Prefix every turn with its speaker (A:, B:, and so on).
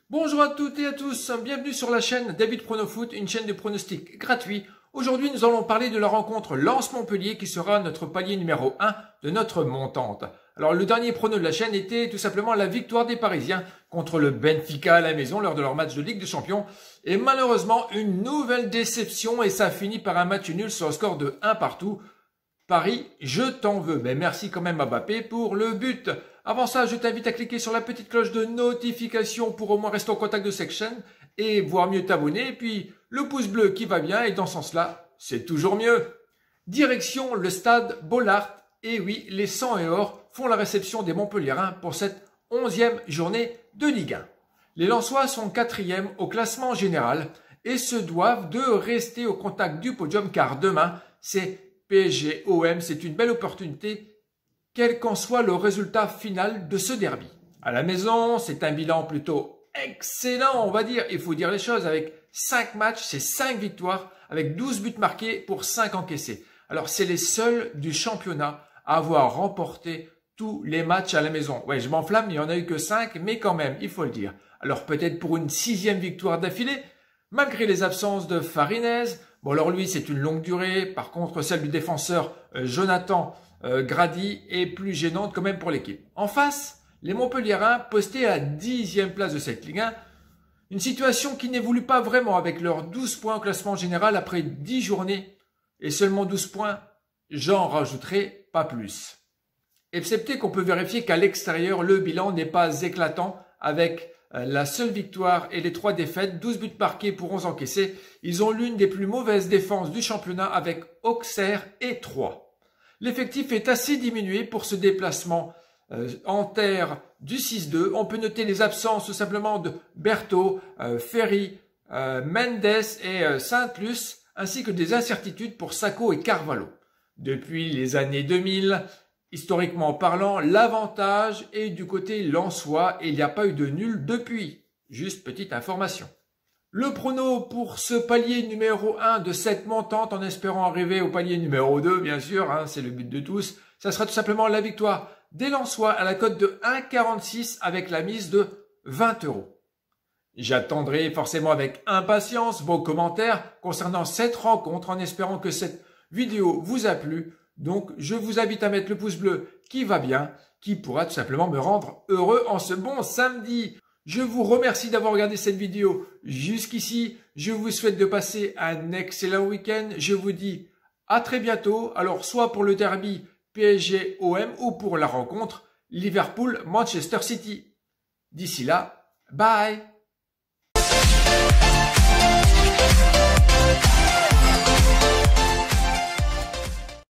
A: Bonjour à toutes et à tous, bienvenue sur la chaîne David Pronofoot, une chaîne de pronostics gratuit. Aujourd'hui, nous allons parler de la rencontre Lens-Montpellier qui sera notre palier numéro 1 de notre montante. Alors, le dernier prono de la chaîne était tout simplement la victoire des Parisiens contre le Benfica à la maison lors de leur match de Ligue des Champions. Et malheureusement, une nouvelle déception et ça finit par un match nul sur le score de 1 partout. Paris, je t'en veux. Mais merci quand même à Mbappé pour le but. Avant ça, je t'invite à cliquer sur la petite cloche de notification pour au moins rester en contact de cette chaîne et voir mieux t'abonner. Et puis, le pouce bleu qui va bien et dans ce sens-là, c'est toujours mieux. Direction le stade Bollaert. Et oui, les 100 et or font la réception des Montpelliérains pour cette 11e journée de Ligue 1. Les Lensois sont 4e au classement général et se doivent de rester au contact du podium car demain, c'est PSG-OM, c'est une belle opportunité, quel qu'en soit le résultat final de ce derby. À la maison, c'est un bilan plutôt excellent, on va dire, il faut dire les choses, avec 5 matchs, c'est 5 victoires, avec 12 buts marqués pour 5 encaissés. Alors, c'est les seuls du championnat à avoir remporté tous les matchs à la maison. Ouais, je m'enflamme, il n'y en a eu que 5, mais quand même, il faut le dire. Alors, peut-être pour une 6e victoire d'affilée, malgré les absences de Farinez. Bon, alors lui, c'est une longue durée. Par contre, celle du défenseur Jonathan Grady est plus gênante quand même pour l'équipe. En face, les Montpelliérains postés à la 10e place de cette Ligue 1. Une situation qui n'évolue pas vraiment avec leurs 12 points au classement général après 10 journées. Et seulement 12 points, j'en rajouterai pas plus. Excepté qu'on peut vérifier qu'à l'extérieur, le bilan n'est pas éclatant avec la seule victoire et les 3 défaites, 12 buts marqués pour 11 encaissés. Ils ont l'une des plus mauvaises défenses du championnat avec Auxerre et 3. L'effectif est assez diminué pour ce déplacement en terre du 6-2. On peut noter les absences tout simplement de Berthaud, Ferry, Mendes et Saint-Luce, ainsi que des incertitudes pour Sacco et Carvalho. Depuis les années 2000, historiquement parlant, l'avantage est du côté lensois et il n'y a pas eu de nul depuis. Juste petite information. Le prono pour ce palier numéro 1 de cette montante, en espérant arriver au palier numéro 2, bien sûr, hein, c'est le but de tous, ça sera tout simplement la victoire des Lensois à la cote de 1,46 avec la mise de 20 €. J'attendrai forcément avec impatience vos commentaires concernant cette rencontre en espérant que cette vidéo vous a plu. Donc, je vous invite à mettre le pouce bleu qui va bien, qui pourra tout simplement me rendre heureux en ce bon samedi. Je vous remercie d'avoir regardé cette vidéo jusqu'ici. Je vous souhaite de passer un excellent week-end. Je vous dis à très bientôt. Alors, soit pour le derby PSG-OM ou pour la rencontre Liverpool-Manchester City. D'ici là, bye!